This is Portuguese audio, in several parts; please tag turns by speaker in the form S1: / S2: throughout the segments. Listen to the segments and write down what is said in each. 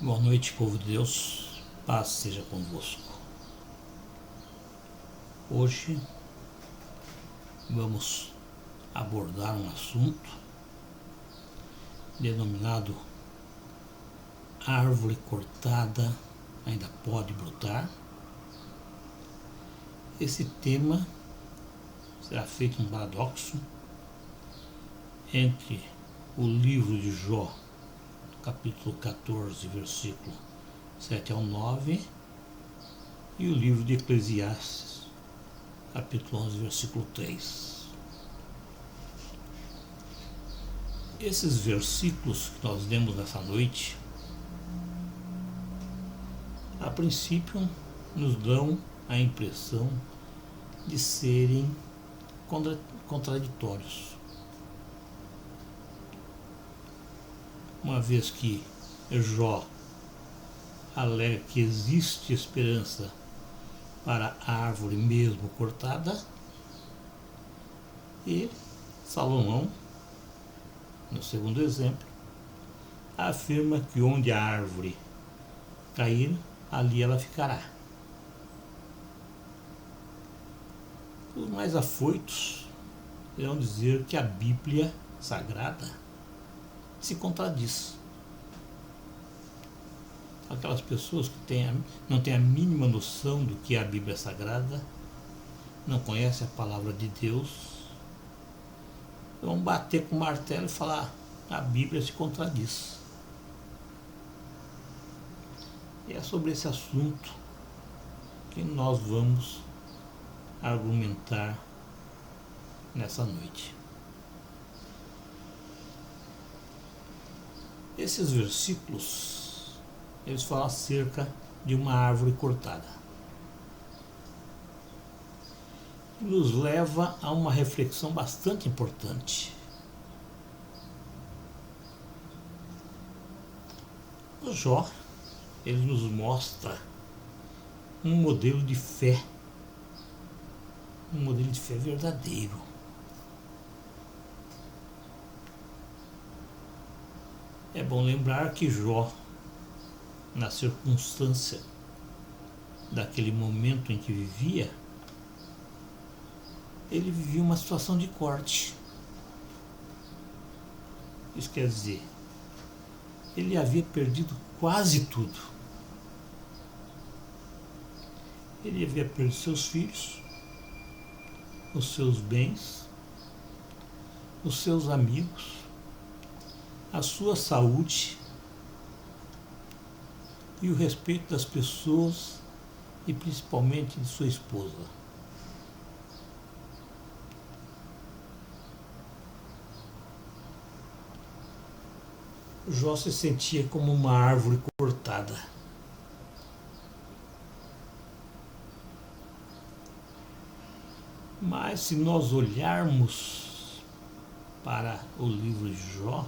S1: Boa noite, povo de Deus, paz seja convosco. Hoje vamos abordar um assunto denominado árvore cortada ainda pode brotar. Esse tema será feito um paradoxo entre o livro de Jó, capítulo 14, versículo 7 ao 9, e o livro de Eclesiastes, capítulo 11, versículo 3. Esses versículos que nós lemos nessa noite, a princípio, nos dão a impressão de serem contraditórios. Uma vez que Jó alega que existe esperança para a árvore mesmo cortada, e Salomão, no segundo exemplo, afirma que onde a árvore cair, ali ela ficará. Os mais afoitos irão dizer que a Bíblia Sagrada se contradiz. Aquelas pessoas que não têm a mínima noção do que é a Bíblia Sagrada, não conhecem a palavra de Deus, vão bater com o martelo e falar: a Bíblia se contradiz. E é sobre esse assunto que nós vamos argumentar nessa noite. Esses versículos, eles falam acerca de uma árvore cortada. E nos leva a uma reflexão bastante importante. O Jó, ele nos mostra um modelo de fé verdadeiro. É bom lembrar que Jó, na circunstância daquele momento em que vivia, ele vivia uma situação de corte. Isso quer dizer, ele havia perdido quase tudo. Ele havia perdido seus filhos, os seus bens, os seus amigos, a sua saúde e o respeito das pessoas e principalmente de sua esposa. Jó se sentia como uma árvore cortada. Mas se nós olharmos para o livro de Jó,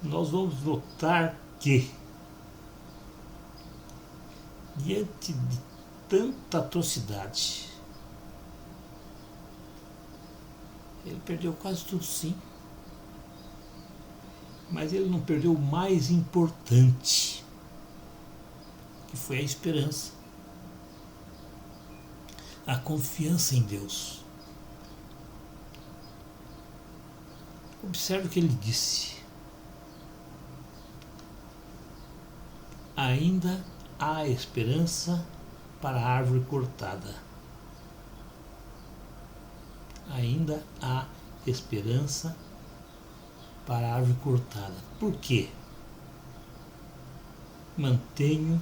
S1: nós vamos notar que, diante de tanta atrocidade, ele perdeu quase tudo, sim, mas ele não perdeu o mais importante, que foi a esperança, a confiança em Deus. Observe o que ele disse: ainda há esperança para a árvore cortada. Ainda há esperança para a árvore cortada. Por quê? Mantenho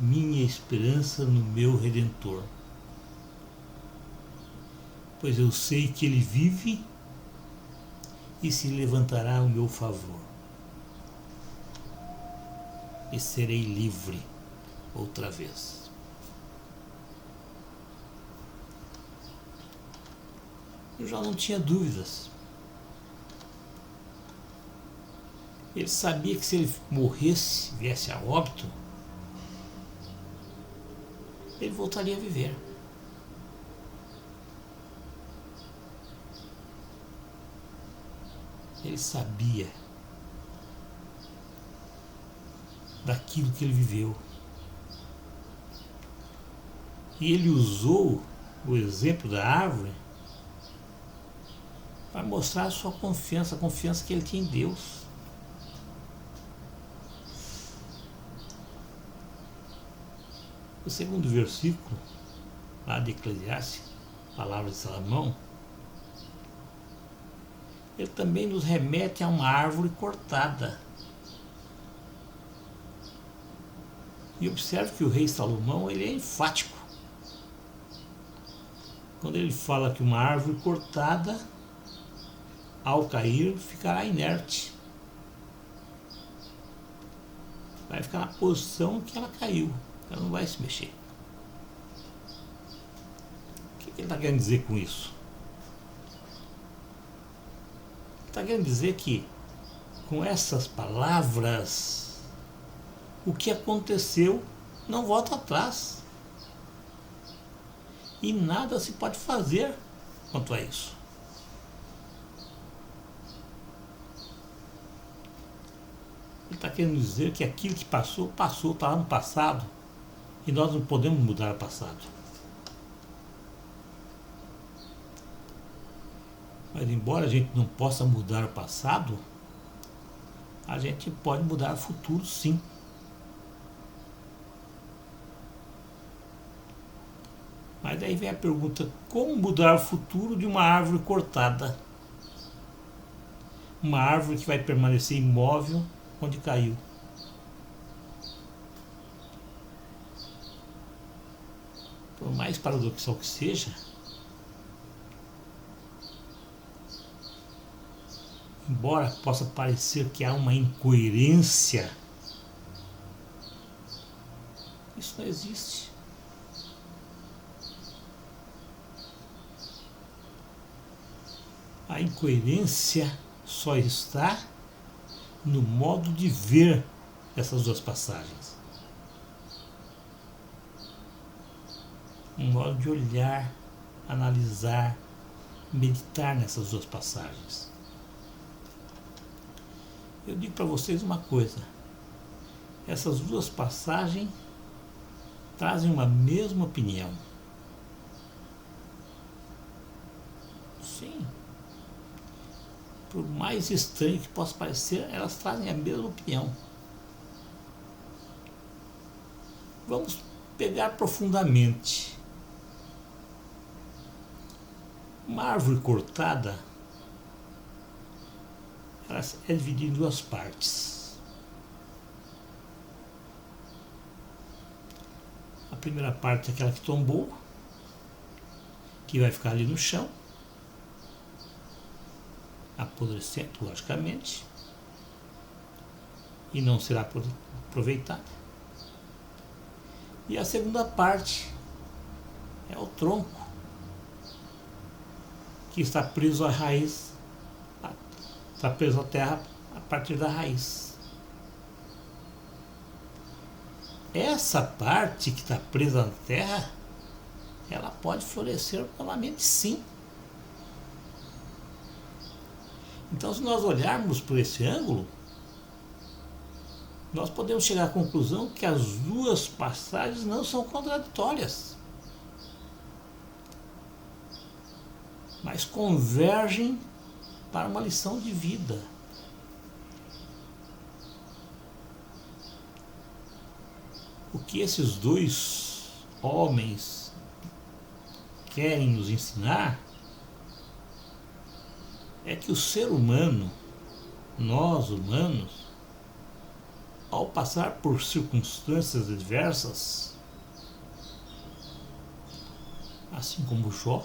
S1: minha esperança no meu Redentor, pois eu sei que ele vive e se levantará ao meu favor, e serei livre outra vez. Eu já não tinha dúvidas. Ele sabia que se ele morresse, viesse a óbito, ele voltaria a viver. Ele sabia daquilo que ele viveu. E ele usou o exemplo da árvore para mostrar a sua confiança, a confiança que ele tinha em Deus. O segundo versículo, lá de Eclesiastes, palavras de Salomão, ele também nos remete a uma árvore cortada. E observe que o rei Salomão, ele é enfático. Quando ele fala que uma árvore cortada, ao cair, ficará inerte. Vai ficar na posição que ela caiu. Ela não vai se mexer. O que ele está querendo dizer com isso? Ele está querendo dizer que, com essas palavras, o que aconteceu não volta atrás. E nada se pode fazer quanto a isso. Ele está querendo dizer que aquilo que passou, está lá no passado. E nós não podemos mudar o passado. Mas embora a gente não possa mudar o passado, a gente pode mudar o futuro, sim. Mas daí vem a pergunta, como mudar o futuro de uma árvore cortada? Uma árvore que vai permanecer imóvel onde caiu. Por mais paradoxal que seja, embora possa parecer que há uma incoerência, isso não existe. A incoerência só está no modo de ver essas duas passagens. Um modo de olhar, analisar, meditar nessas duas passagens. Eu digo para vocês uma coisa, essas duas passagens trazem uma mesma opinião. Sim. Por mais estranho que possa parecer, elas trazem a mesma opinião. Vamos pegar profundamente. Uma árvore cortada, ela é dividida em duas partes. A primeira parte é aquela que tombou, que vai ficar ali no chão, apodrecendo, logicamente, e não será aproveitada. E a segunda parte é o tronco, que está preso à raiz, está preso à terra a partir da raiz. Essa parte que está presa na terra, ela pode florescer novamente, sim. Então, se nós olharmos por esse ângulo, nós podemos chegar à conclusão que as duas passagens não são contraditórias, mas convergem para uma lição de vida. O que esses dois homens querem nos ensinar é que o ser humano, nós humanos, ao passar por circunstâncias adversas, assim como Jó,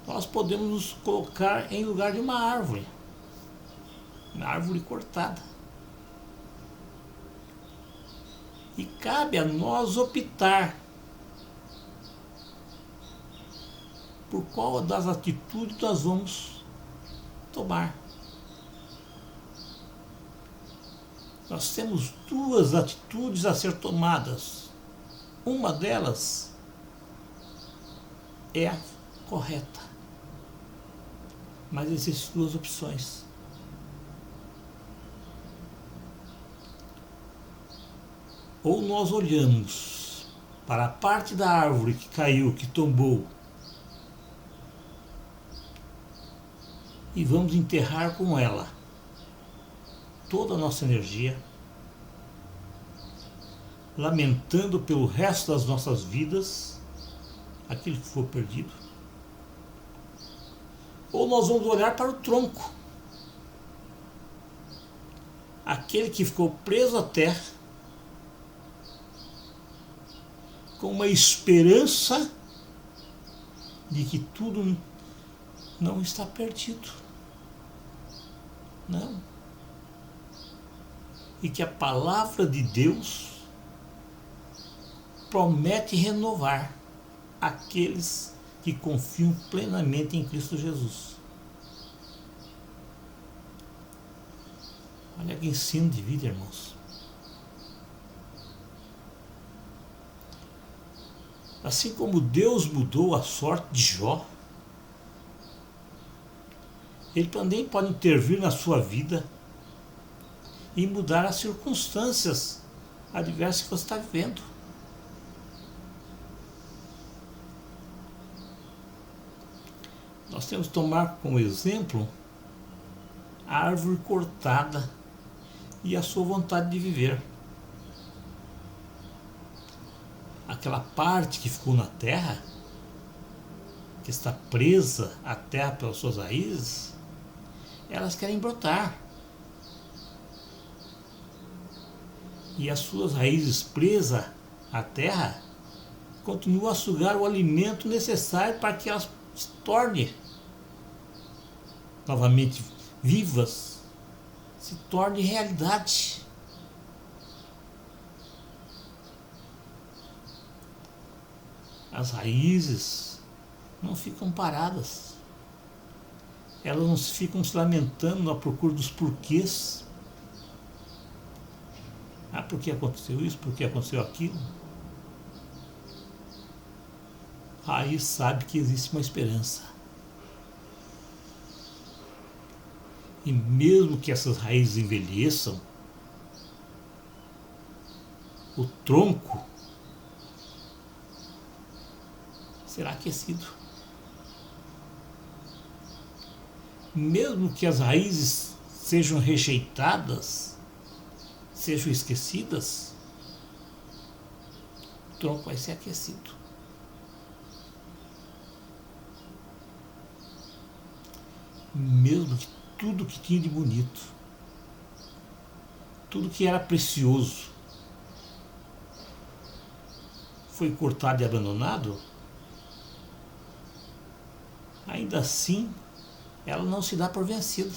S1: nós podemos nos colocar em lugar de uma árvore cortada. E cabe a nós optar por qual das atitudes nós vamos tomar. Nós temos duas atitudes a ser tomadas. Uma delas é a correta. Mas existem duas opções. Ou nós olhamos para a parte da árvore que caiu, que tombou, e vamos enterrar com ela toda a nossa energia, lamentando pelo resto das nossas vidas aquilo que for perdido. Ou nós vamos olhar para o tronco, aquele que ficou preso à terra, com uma esperança de que tudo não está perdido. Não. E que a palavra de Deus promete renovar aqueles que confiam plenamente em Cristo Jesus. Olha que ensino de vida, irmãos. Assim como Deus mudou a sorte de Jó, Ele também pode intervir na sua vida e mudar as circunstâncias adversas que você está vivendo. Nós temos que tomar como exemplo a árvore cortada e a sua vontade de viver. Aquela parte que ficou na terra, que está presa à terra pelas suas raízes, elas querem brotar. E as suas raízes presas à terra continuam a sugar o alimento necessário para que elas se tornem novamente vivas, se tornem realidade. As raízes não ficam paradas. Elas não ficam se lamentando à procura dos porquês. Ah, por que aconteceu isso? Por que aconteceu aquilo? A raiz sabe que existe uma esperança. E mesmo que essas raízes envelheçam, o tronco será aquecido. Mesmo que as raízes sejam rejeitadas, sejam esquecidas, o tronco vai ser aquecido. Mesmo que tudo que tinha de bonito, tudo que era precioso, foi cortado e abandonado, ainda assim ela não se dá por vencida.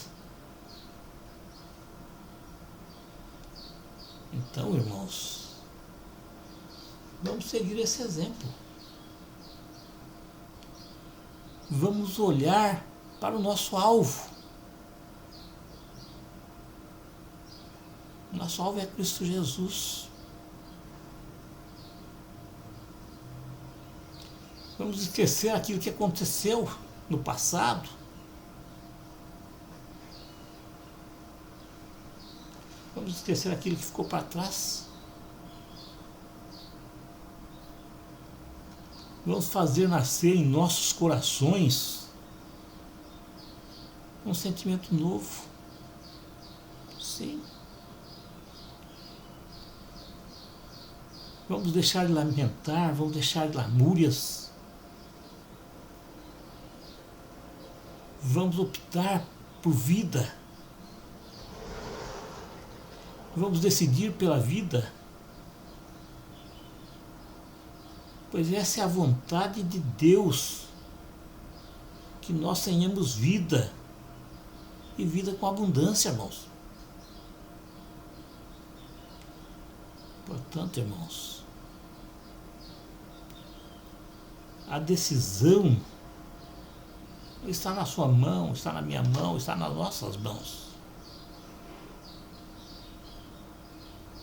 S1: Então, irmãos, vamos seguir esse exemplo. Vamos olhar para o nosso alvo. Nosso alvo é Cristo Jesus. Vamos esquecer aquilo que aconteceu no passado. Vamos esquecer aquilo que ficou para trás. Vamos fazer nascer em nossos corações um sentimento novo. Sim. Vamos deixar de lamentar, vamos deixar de lamúrias. Vamos optar por vida. Vamos decidir pela vida. Pois essa é a vontade de Deus. Que nós tenhamos vida. E vida com abundância, irmãos. Portanto, irmãos, a decisão está na sua mão, está na minha mão, está nas nossas mãos.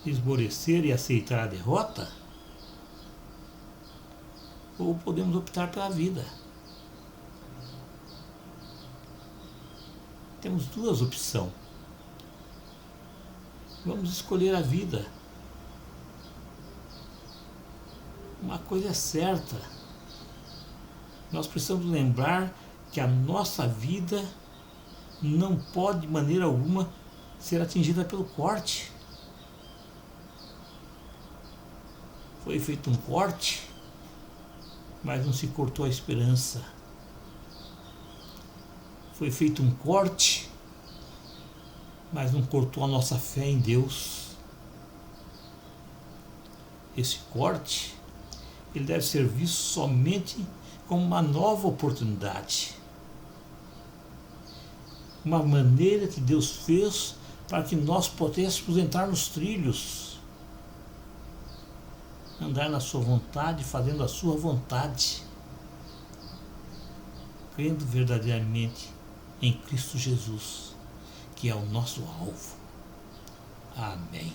S1: Esmorecer e aceitar a derrota, ou podemos optar pela vida. Temos duas opções. Vamos escolher a vida. uma coisa é certa. Nós precisamos lembrar que a nossa vida não pode de maneira alguma ser atingida pelo corte. Foi feito um corte, mas não se cortou a esperança. Foi feito um corte, mas não cortou a nossa fé em Deus. Esse corte, ele deve ser visto somente como uma nova oportunidade. Uma maneira que Deus fez para que nós pudéssemos entrar nos trilhos. Andar na sua vontade, fazendo a sua vontade. Crendo verdadeiramente em Cristo Jesus, que é o nosso alvo. Amém.